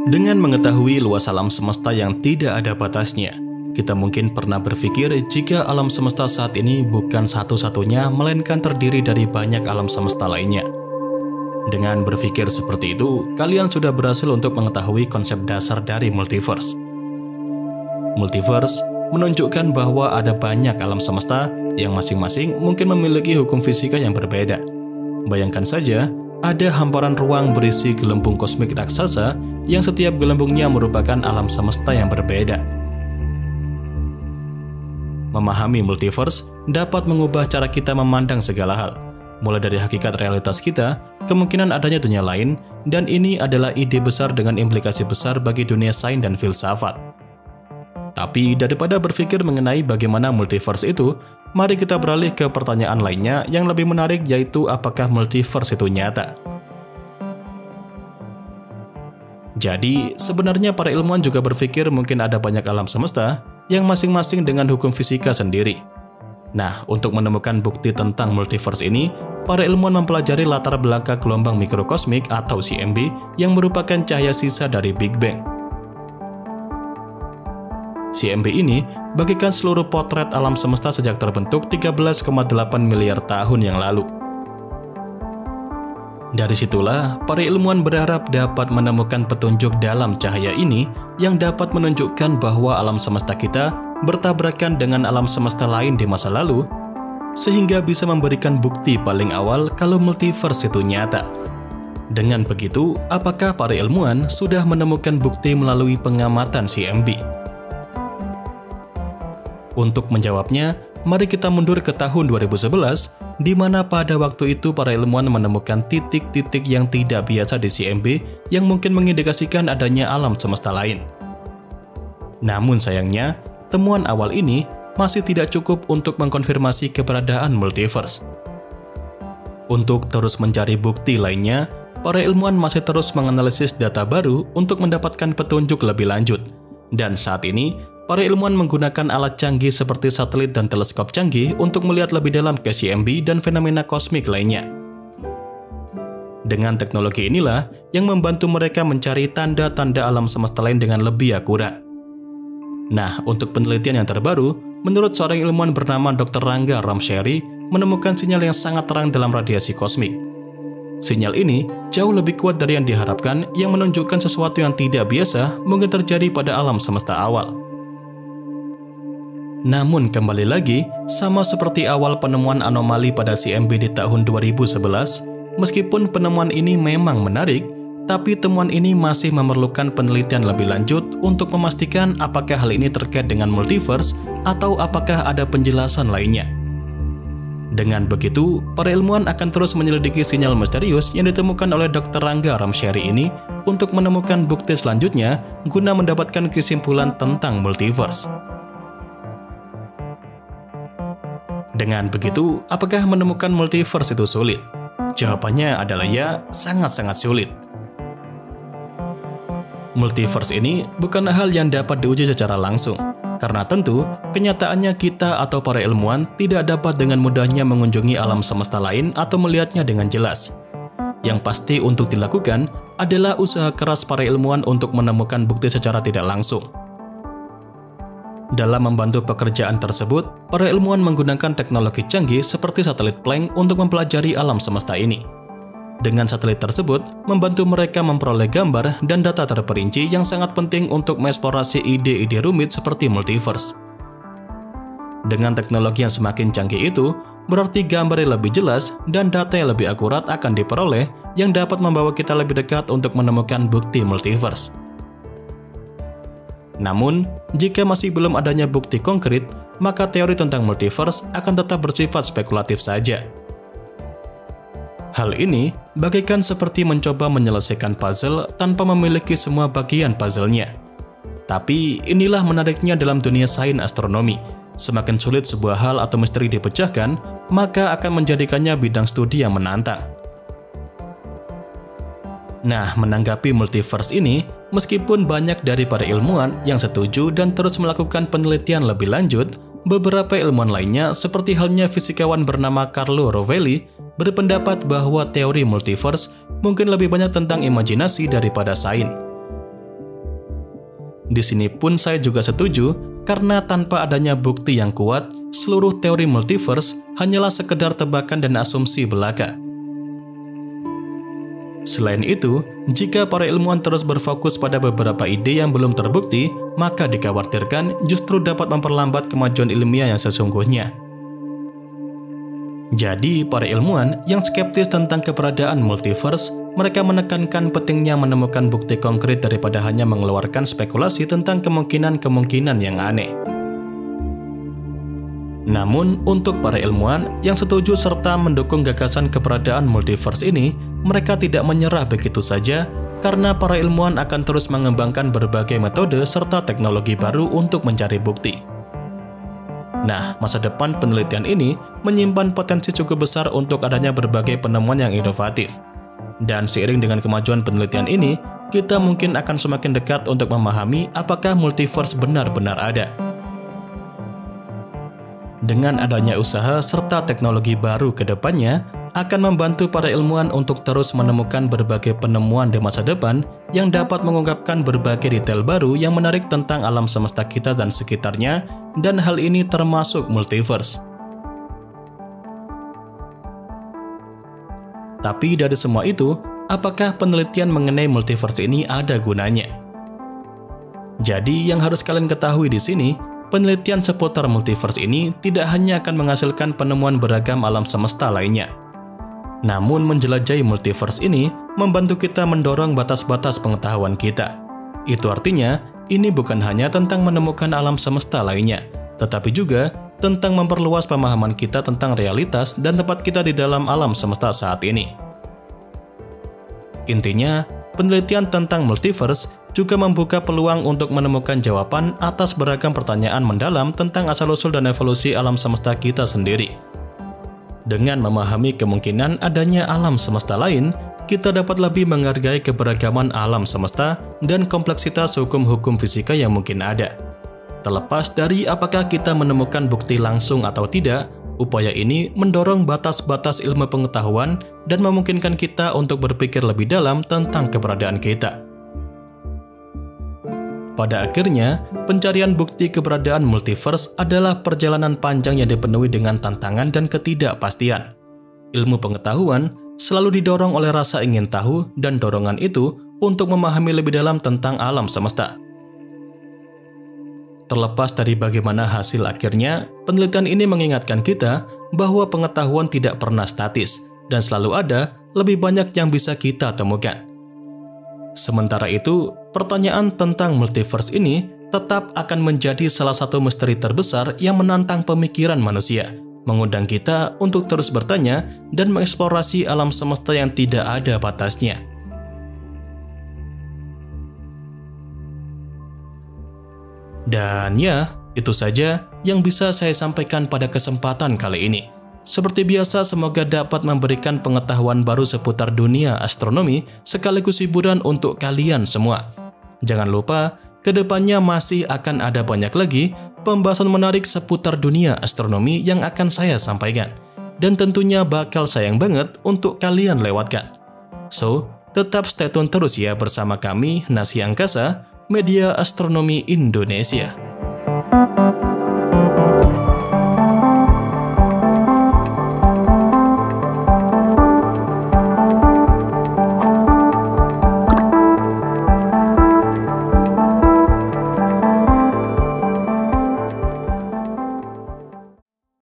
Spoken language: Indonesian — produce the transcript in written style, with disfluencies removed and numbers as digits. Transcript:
Dengan mengetahui luas alam semesta yang tidak ada batasnya, kita mungkin pernah berpikir jika alam semesta saat ini bukan satu-satunya, melainkan terdiri dari banyak alam semesta lainnya. Dengan berpikir seperti itu, kalian sudah berhasil untuk mengetahui konsep dasar dari multiverse. Multiverse menunjukkan bahwa ada banyak alam semesta yang masing-masing mungkin memiliki hukum fisika yang berbeda. Bayangkan saja, ada hamparan ruang berisi gelembung kosmik raksasa yang setiap gelembungnya merupakan alam semesta yang berbeda. Memahami multiverse dapat mengubah cara kita memandang segala hal, mulai dari hakikat realitas kita, kemungkinan adanya dunia lain, dan ini adalah ide besar dengan implikasi besar bagi dunia sains dan filsafat. Tapi daripada berpikir mengenai bagaimana multiverse itu, mari kita beralih ke pertanyaan lainnya yang lebih menarik, yaitu apakah multiverse itu nyata? Jadi, sebenarnya para ilmuwan juga berpikir mungkin ada banyak alam semesta yang masing-masing dengan hukum fisika sendiri. Nah, untuk menemukan bukti tentang multiverse ini, para ilmuwan mempelajari latar belakang gelombang mikrokosmik atau CMB yang merupakan cahaya sisa dari Big Bang. CMB ini bagikan seluruh potret alam semesta sejak terbentuk 13,8 miliar tahun yang lalu. Dari situlah, para ilmuwan berharap dapat menemukan petunjuk dalam cahaya ini yang dapat menunjukkan bahwa alam semesta kita bertabrakan dengan alam semesta lain di masa lalu, sehingga bisa memberikan bukti paling awal kalau multiverse itu nyata. Dengan begitu, apakah para ilmuwan sudah menemukan bukti melalui pengamatan CMB? Untuk menjawabnya, mari kita mundur ke tahun 2011, di mana pada waktu itu para ilmuwan menemukan titik-titik yang tidak biasa di CMB yang mungkin mengindikasikan adanya alam semesta lain. Namun sayangnya, temuan awal ini masih tidak cukup untuk mengkonfirmasi keberadaan multiverse. Untuk terus mencari bukti lainnya, para ilmuwan masih terus menganalisis data baru untuk mendapatkan petunjuk lebih lanjut. Dan saat ini, para ilmuwan menggunakan alat canggih seperti satelit dan teleskop canggih untuk melihat lebih dalam ke CMB dan fenomena kosmik lainnya. Dengan teknologi inilah yang membantu mereka mencari tanda-tanda alam semesta lain dengan lebih akurat. Nah, untuk penelitian yang terbaru, menurut seorang ilmuwan bernama Dr. Ranga Ramsheri, menemukan sinyal yang sangat terang dalam radiasi kosmik. Sinyal ini jauh lebih kuat dari yang diharapkan, yang menunjukkan sesuatu yang tidak biasa mungkin terjadi pada alam semesta awal. Namun kembali lagi, sama seperti awal penemuan anomali pada CMB di tahun 2011, meskipun penemuan ini memang menarik, tapi temuan ini masih memerlukan penelitian lebih lanjut untuk memastikan apakah hal ini terkait dengan multiverse atau apakah ada penjelasan lainnya. Dengan begitu, para ilmuwan akan terus menyelidiki sinyal misterius yang ditemukan oleh Dr. Ranga Ramsheri ini untuk menemukan bukti selanjutnya guna mendapatkan kesimpulan tentang multiverse. Dengan begitu, apakah menemukan multiverse itu sulit? Jawabannya adalah ya, sangat-sangat sulit. Multiverse ini bukan hal yang dapat diuji secara langsung, karena tentu kenyataannya kita atau para ilmuwan tidak dapat dengan mudahnya mengunjungi alam semesta lain atau melihatnya dengan jelas. Yang pasti untuk dilakukan adalah usaha keras para ilmuwan untuk menemukan bukti secara tidak langsung. Dalam membantu pekerjaan tersebut, para ilmuwan menggunakan teknologi canggih seperti satelit Planck untuk mempelajari alam semesta ini. Dengan satelit tersebut, membantu mereka memperoleh gambar dan data terperinci yang sangat penting untuk mengeksplorasi ide-ide rumit seperti multiverse. Dengan teknologi yang semakin canggih itu, berarti gambar yang lebih jelas dan data yang lebih akurat akan diperoleh yang dapat membawa kita lebih dekat untuk menemukan bukti multiverse. Namun, jika masih belum adanya bukti konkret, maka teori tentang multiverse akan tetap bersifat spekulatif saja. Hal ini bagaikan seperti mencoba menyelesaikan puzzle tanpa memiliki semua bagian puzzle-nya. Tapi inilah menariknya dalam dunia sains astronomi. Semakin sulit sebuah hal atau misteri dipecahkan, maka akan menjadikannya bidang studi yang menantang. Nah, menanggapi multiverse ini, meskipun banyak dari para ilmuwan yang setuju dan terus melakukan penelitian lebih lanjut, beberapa ilmuwan lainnya seperti halnya fisikawan bernama Carlo Rovelli berpendapat bahwa teori multiverse mungkin lebih banyak tentang imajinasi daripada sains. Di sini pun saya juga setuju, karena tanpa adanya bukti yang kuat, seluruh teori multiverse hanyalah sekedar tebakan dan asumsi belaka. Selain itu, jika para ilmuwan terus berfokus pada beberapa ide yang belum terbukti, maka dikhawatirkan justru dapat memperlambat kemajuan ilmiah yang sesungguhnya. Jadi, para ilmuwan yang skeptis tentang keberadaan multiverse, mereka menekankan pentingnya menemukan bukti konkret daripada hanya mengeluarkan spekulasi tentang kemungkinan-kemungkinan yang aneh. Namun, untuk para ilmuwan yang setuju serta mendukung gagasan keberadaan multiverse ini, mereka tidak menyerah begitu saja, karena para ilmuwan akan terus mengembangkan berbagai metode serta teknologi baru untuk mencari bukti. Nah, masa depan penelitian ini menyimpan potensi cukup besar untuk adanya berbagai penemuan yang inovatif. Dan seiring dengan kemajuan penelitian ini, kita mungkin akan semakin dekat untuk memahami apakah multiverse benar-benar ada. Dengan adanya usaha serta teknologi baru ke depannya, akan membantu para ilmuwan untuk terus menemukan berbagai penemuan di masa depan yang dapat mengungkapkan berbagai detail baru yang menarik tentang alam semesta kita dan sekitarnya, dan hal ini termasuk multiverse. Tapi dari semua itu, apakah penelitian mengenai multiverse ini ada gunanya? Jadi yang harus kalian ketahui di sini, penelitian seputar multiverse ini tidak hanya akan menghasilkan penemuan beragam alam semesta lainnya. Namun menjelajahi multiverse ini membantu kita mendorong batas-batas pengetahuan kita. Itu artinya, ini bukan hanya tentang menemukan alam semesta lainnya, tetapi juga tentang memperluas pemahaman kita tentang realitas dan tempat kita di dalam alam semesta saat ini. Intinya, penelitian tentang multiverse juga membuka peluang untuk menemukan jawaban atas beragam pertanyaan mendalam tentang asal-usul dan evolusi alam semesta kita sendiri. Dengan memahami kemungkinan adanya alam semesta lain, kita dapat lebih menghargai keberagaman alam semesta dan kompleksitas hukum-hukum fisika yang mungkin ada. Terlepas dari apakah kita menemukan bukti langsung atau tidak, upaya ini mendorong batas-batas ilmu pengetahuan dan memungkinkan kita untuk berpikir lebih dalam tentang keberadaan kita. Pada akhirnya, pencarian bukti keberadaan multiverse adalah perjalanan panjang yang dipenuhi dengan tantangan dan ketidakpastian. Ilmu pengetahuan selalu didorong oleh rasa ingin tahu dan dorongan itu untuk memahami lebih dalam tentang alam semesta. Terlepas dari bagaimana hasil akhirnya, penelitian ini mengingatkan kita bahwa pengetahuan tidak pernah statis dan selalu ada lebih banyak yang bisa kita temukan. Sementara itu, pertanyaan tentang multiverse ini tetap akan menjadi salah satu misteri terbesar yang menantang pemikiran manusia, mengundang kita untuk terus bertanya dan mengeksplorasi alam semesta yang tidak ada batasnya. Dan ya, itu saja yang bisa saya sampaikan pada kesempatan kali ini. Seperti biasa, semoga dapat memberikan pengetahuan baru seputar dunia astronomi sekaligus hiburan untuk kalian semua. Jangan lupa, kedepannya masih akan ada banyak lagi pembahasan menarik seputar dunia astronomi yang akan saya sampaikan. Dan tentunya bakal sayang banget untuk kalian lewatkan. So, tetap stay tune terus ya bersama kami, Nasi Angkasa, Media Astronomi Indonesia.